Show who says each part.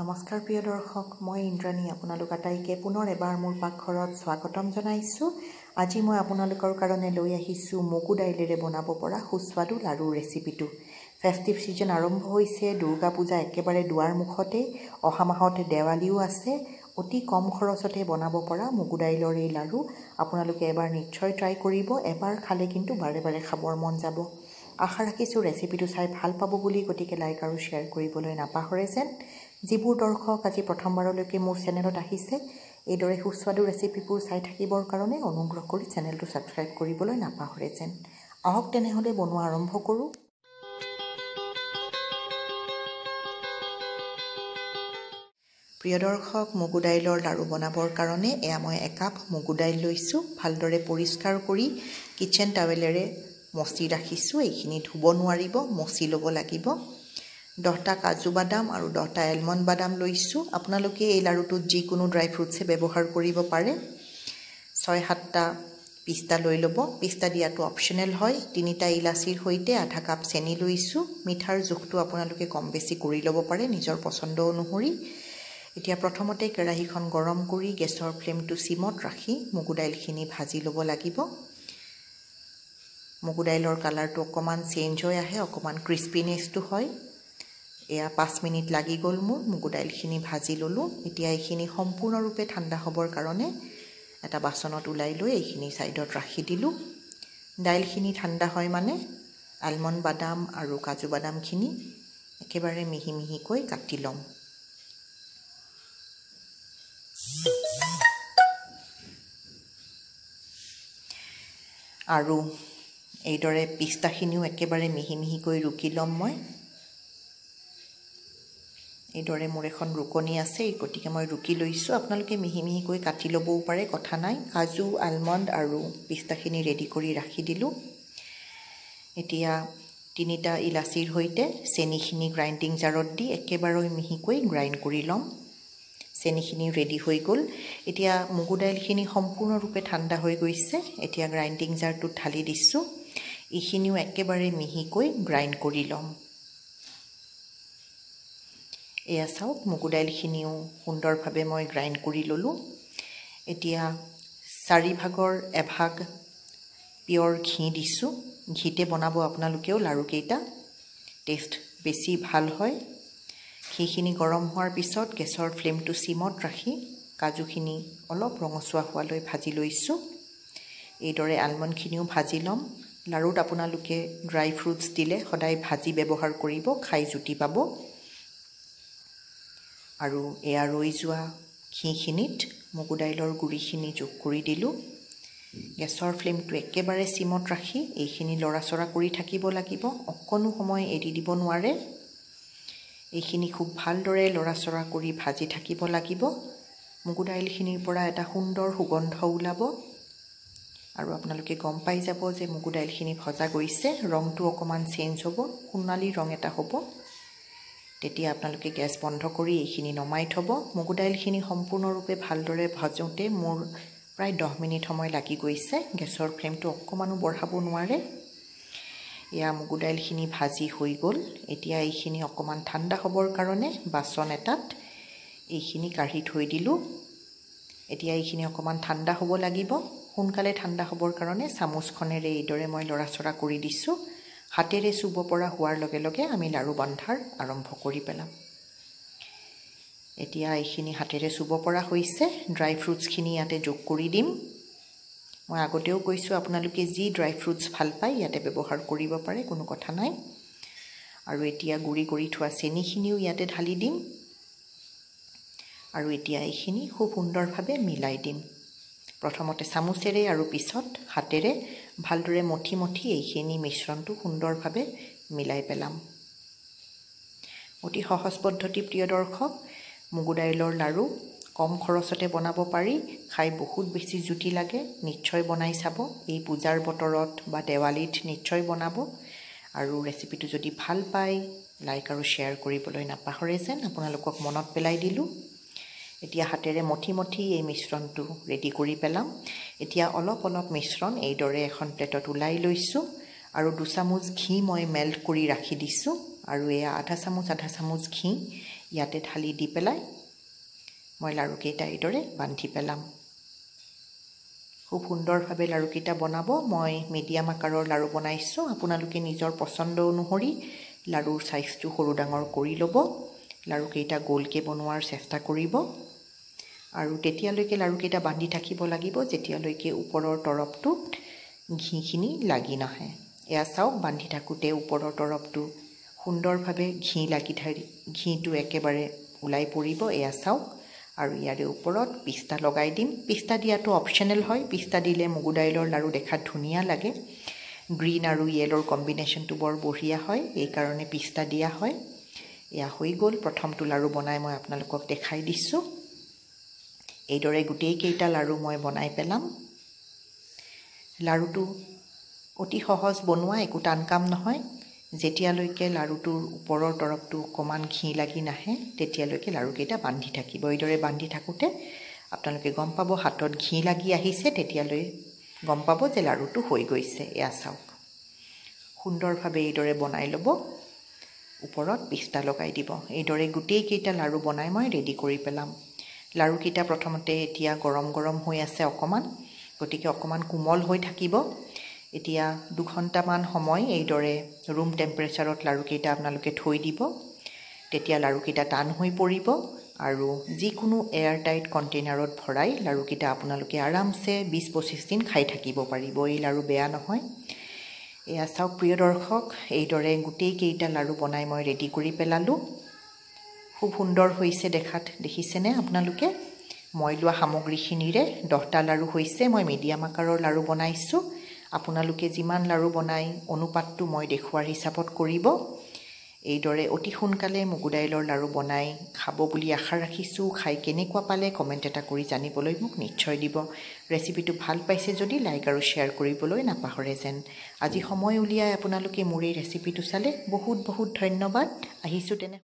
Speaker 1: নমস্কাৰ প্ৰিয় দৰ্শক, মই ইন্দ্ৰাণী আপোনালোক আটাইকে পুনৰ এবাৰ মোৰ পাকঘৰত স্বাগতম জনাইছোঁ। আজি মই আপোনালোকৰ কাৰণে লৈ আহিছোঁ মগু দাইলেৰে বনাব পৰা সুস্বাদু লাড়ু ৰেচিপিটো। ফেষ্টিভ সিজন আৰম্ভ হৈছে, দুৰ্গা পূজা একেবাৰে দুৱাৰ মুখতে, অহা মাহতে দেৱালীও আছে। অতি কম খৰচতে বনাব পৰা মগু দাইলৰ এই লাড়ু আপোনালোকে এবাৰ নিশ্চয় ট্ৰাই কৰিব। এবাৰ খালে কিন্তু বাৰে বাৰে খাবৰ মন যাব। আশা ৰাখিছোঁ ৰেচিপিটো চাই ভাল পাব বুলি, গতিকে লাইক আৰু শ্বেয়াৰ কৰিবলৈ নাপাহৰে যেন। যিবোৰ দৰ্শক আজি প্ৰথমবাৰলৈকে মোৰ চেনেলত আহিছে, এইদৰে সুস্বাদু ৰেচিপিবোৰ চাই থাকিবৰ কাৰণে অনুগ্ৰহ কৰি চেনেলটো ছাবস্ক্ৰাইব কৰিবলৈ নাপাহৰে যেন। আহক তেনেহ'লে বনোৱা আৰম্ভ কৰোঁ। প্ৰিয় দৰ্শক, মগু দাইলৰ লাড়ু বনাবৰ কাৰণে এয়া মই একাপ মগু দাইল লৈছোঁ। ভালদৰে পৰিষ্কাৰ কৰি কিচেন টাৱেলেৰে মচি ৰাখিছোঁ। এইখিনি ধুব নোৱাৰিব, মচি ল'ব লাগিব। 10টা কাজু বাদাম আৰু 10টা এলমণ্ড বাদাম লৈছোঁ। আপোনালোকে এই লাড়ুটোত যিকোনো ড্ৰাই ফ্ৰুটছে ব্যৱহাৰ কৰিব পাৰে। 6-7টা পিস্তা লৈ ল'ব। পিস্তা দিয়াটো অপশ্যনেল হয়। 3টা ইলাচিৰ সৈতে আধা কাপ চেনি লৈছোঁ। মিঠাৰ জোখটো আপোনালোকে কম বেছি কৰি ল'ব পাৰে নিজৰ পচন্দ অনুসৰি। এতিয়া প্ৰথমতে কেৰাহীখন গৰম কৰি গেছৰ ফ্লেমটো চিমত ৰাখি মগু দাইলখিনি ভাজি ল'ব লাগিব। মগু দাইলৰ কালাৰটো অকণমান চেঞ্জ হৈ আহে, অকণমান ক্ৰিস্পিনেছটো হয়। এয়া 5 মিনিট লাগি গ'ল মোৰ মগু দাইলখিনি ভাজি ল'লোঁ। এতিয়া এইখিনি সম্পূৰ্ণৰূপে ঠাণ্ডা হ'বৰ কাৰণে এটা বাচনত ওলাই লৈ এইখিনি ছাইডত ৰাখি দিলোঁ। দাইলখিনি ঠাণ্ডা হয় মানে আলমণ্ড বাদাম আৰু কাজু বাদামখিনি একেবাৰে মিহি মিহিকৈ কাটি ল'ম। আৰু এইদৰে পিস্তাখিনিও একেবাৰে মিহি মিহিকৈ ৰুকি ল'ম মই। এইদৰে মোৰ এখন ৰুকনি আছে, গতিকে মই ৰুকি লৈছোঁ। আপোনালোকে মিহি মিহিকৈ কাটি ল'বও পাৰে, কথা নাই। কাজু, আলমণ্ড আৰু পিস্তাখিনি ৰেডি কৰি ৰাখি দিলোঁ। এতিয়া 3টা ইলাচিৰ সৈতে চেনিখিনি গ্ৰাইণ্ডিং জাৰত দি একেবাৰে মিহিকৈ গ্ৰাইণ্ড কৰি ল'ম। চেনিখিনি ৰেডি হৈ গ'ল। এতিয়া মগু দাইলখিনি সম্পূৰ্ণৰূপে ঠাণ্ডা হৈ গৈছে। এতিয়া গ্ৰাইণ্ডিং জাৰটোত ঢালি দিছোঁ। এইখিনিও একেবাৰে মিহিকৈ গ্ৰাইণ্ড কৰি ল'ম। এয়া চাওক, মগু দাইলখিনিও সুন্দৰভাৱে মই গ্ৰাইণ্ড কৰি ল'লোঁ। এতিয়া 4 ভাগৰ 1 ভাগ পিয়ৰ ঘি দিছোঁ। ঘিতে বনাব আপোনালোকেও লাড়ুকেইটা, টেষ্ট বেছি ভাল হয়। ঘিখিনি গৰম হোৱাৰ পিছত গেছৰ ফ্লেমটো চিমত ৰাখি কাজুখিনি অলপ ৰঙচুৱা হোৱালৈ ভাজি লৈছোঁ। এইদৰে আলমণ্ডখিনিও ভাজি ল'ম। লাড়ুত আপোনালোকে ড্ৰাই ফ্ৰুটছ দিলে সদায় ভাজি ব্যৱহাৰ কৰিব, খাই জুতি পাব। আৰু এয়া ৰৈ যোৱা ঘিখিনিত মগু দাইলৰ গুড়িখিনি যোগ কৰি দিলোঁ। গেছৰ ফ্লেমটো একেবাৰে চিমত ৰাখি এইখিনি লৰাচৰা কৰি থাকিব লাগিব। অকণো সময় এৰি দিব নোৱাৰে। এইখিনি খুব ভালদৰে লৰাচৰা কৰি ভাজি থাকিব লাগিব। মগু দাইলখিনিৰ পৰা এটা সুন্দৰ সুগন্ধ ওলাব আৰু আপোনালোকে গম পাই যাব যে মগু দাইলখিনি ভজা গৈছে। ৰংটো অকণমান চেঞ্জ হ'ব, সোণালী ৰং এটা হ'ব। তেতিয়া আপোনালোকে গেছ বন্ধ কৰি এইখিনি নমাই থ'ব। মগু দাইলখিনি সম্পূৰ্ণৰূপে ভালদৰে ভাজোঁতে মোৰ প্ৰায় 10 মিনিট সময় লাগি গৈছে। গেছৰ ফ্লেমটো অকণমানো বঢ়াব নোৱাৰে। এয়া মগু দাইলখিনি ভাজি হৈ গ'ল। এতিয়া এইখিনি অকণমান ঠাণ্ডা হ'বৰ কাৰণে বাচন এটাত এইখিনি কাঢ়ি থৈ দিলোঁ। এতিয়া এইখিনি অকণমান ঠাণ্ডা হ'ব লাগিব। সোনকালে ঠাণ্ডা হ'বৰ কাৰণে চামুচখনেৰে এইদৰে মই লৰাচৰা কৰি দিছোঁ। হাতেৰে চুব পৰা হোৱাৰ লগে লগে আমি লাড়ু বন্ধাৰ আৰম্ভ কৰি পেলাম। এতিয়া এইখিনি হাতেৰে চুব পৰা হৈছে। ড্ৰাই ফ্ৰুটছখিনি ইয়াতে যোগ কৰি দিম। মই আগতেও কৈছোঁ, আপোনালোকে যি ড্ৰাই ফ্ৰুটছ ভাল পায় ইয়াতে ব্যৱহাৰ কৰিব পাৰে, কোনো কথা নাই। আৰু এতিয়া গুড়ি কৰি থোৱা চেনিখিনিও ইয়াতে ঢালি দিম। আৰু এতিয়া এইখিনি খুব সুন্দৰভাৱে মিলাই দিম। প্ৰথমতে চামুচেৰে আৰু পিছত হাতেৰে ভালদৰে মঠি মঠি এইখিনি মিশ্ৰণটো সুন্দৰভাৱে মিলাই পেলাম। অতি সহজ পদ্ধতি প্ৰিয় দৰ্শক। মগু দাইলৰ লাড়ু কম খৰচতে বনাব পাৰি, খাই বহুত বেছি জুতি লাগে। নিশ্চয় বনাই চাব। এই পূজাৰ বতৰত বা দেৱালীত নিশ্চয় বনাব। আৰু ৰেচিপিটো যদি ভাল পায় লাইক আৰু শ্বেয়াৰ কৰিবলৈ নাপাহৰে যেন আপোনালোকক মনত পেলাই দিলোঁ। এতিয়া হাতেৰে মঠি মঠি এই মিশ্ৰণটো ৰেডি কৰি পেলাম। এতিয়া অলপ অলপ মিশ্ৰণ এইদৰে এখন প্লেটত ওলাই লৈছোঁ আৰু 2 চামুচ ঘি মই মেল্ট কৰি ৰাখি দিছোঁ। আৰু এয়া আধা চামুচ ঘি ইয়াতে ঢালি দি পেলাই মই লাড়ুকেইটা এইদৰে বান্ধি পেলাম খুব সুন্দৰভাৱে লাড়ুকেইটা বনাব মই মিডিয়াম আকাৰৰ লাড়ু বনাইছোঁ আপোনালোকে নিজৰ পছন্দ অনুসৰি লাড়ুৰ সাইজটো সৰু ডাঙৰ কৰি ল'ব লাড়ুকেইটা গোলকে বনোৱাৰ চেষ্টা কৰিব আৰু তেতিয়ালৈকে লাড়ুকেইটা বান্ধি থাকিব লাগিব যেতিয়ালৈকে ওপৰৰ তৰপটো ঘিখিনি লাগি নাহে এয়া চাওক বান্ধি থাকোঁতে ওপৰৰ তৰপটো সুন্দৰভাৱে ঘি লাগি থাকি ঘিটো একেবাৰে ওলাই পৰিব এয়া চাওক আৰু ইয়াৰে ওপৰত পিস্তা লগাই দিম পিস্তা দিয়াটো অপচনেল হয় পিস্তা দিলে মগু দাইলৰ লাড়ু দেখাত ধুনীয়া লাগে গ্ৰীণ আৰু ইয়েলৰ কম্বিনেশ্যনটো বৰ বঢ়িয়া হয় এই কাৰণে পিস্তা দিয়া হয় এয়া হৈ গ'ল প্ৰথমটো লাড়ু বনাই মই আপোনালোকক দেখাই দিছোঁ এইদৰে গোটেই কেইটা লাড়ু মই বনাই পেলাম লাড়ুটো অতি সহজ বনোৱা একো টান কাম নহয় যেতিয়ালৈকে লাড়ুটোৰ ওপৰৰ তৰপটো অকমান ঘি লাগি নাহে তেতিয়ালৈকে লাড়ুকেইটা বান্ধি থাকিব এইদৰে বান্ধি থাকোঁতে আপোনালোকে গম পাব হাতত ঘি লাগি আহিছে তেতিয়ালৈ গম পাব যে লাড়ুটো হৈ গৈছে এয়া চাওক সুন্দৰভাৱে এইদৰে বনাই ল'ব ওপৰত পিস্তা লগাই দিব এইদৰে গোটেই কেইটা লাড়ু বনাই মই ৰেডি কৰি পেলাম লাড়ুকেইটা প্ৰথমতে এতিয়া গৰম গৰম হৈ আছে অকমান গতিকে অকমান কোমল হৈ থাকিব এতিয়া 2 ঘণ্টামান সময় এইদৰে ৰুম টেম্পাৰেচাৰত লাড়ুকেইটা আপোনালোকে থৈ দিব তেতিয়া লাড়ুকেইটা টান হৈ পৰিব আৰু যিকোনো এয়াৰ টাইট কণ্টেইনাৰত ভৰাই লাড়ুকেইটা আপোনালোকে আৰামছে 20-25 দিন খাই থাকিব পাৰিব এই লাড়ু বেয়া নহয় এয়া চাওক প্ৰিয় দৰ্শক এইদৰে গোটেই কেইটা লাড়ু বনাই মই ৰেডি কৰি পেলালোঁ খুব সুন্দৰ হৈছে দেখাত দেখিছেনে আপোনালোকে মই লোৱা সামগ্ৰীখিনিৰে 10টা লাড়ু হৈছে মই মিডিয়াম আকাৰৰ লাড়ু বনাইছোঁ আপোনালোকে যিমান লাড়ু বনাই অনুপাতটো মই দেখুৱাৰ হিচাপত কৰিব এইদৰে অতি সোনকালে মগু দাইলৰ লাড়ু বনাই খাব বুলি আশা ৰাখিছোঁ খাই কেনেকুৱা পালে কমেণ্ট এটা কৰি জানিবলৈ মোক নিশ্চয় দিব ৰেচিপিটো ভাল পাইছে যদি লাইক আৰু শ্বেয়াৰ কৰিবলৈ নাপাহৰে যেন আজি সময় উলিয়াই আপোনালোকে মোৰ এই ৰেচিপিটো চালে বহুত বহুত ধন্যবাদ আহিছোঁ তেনে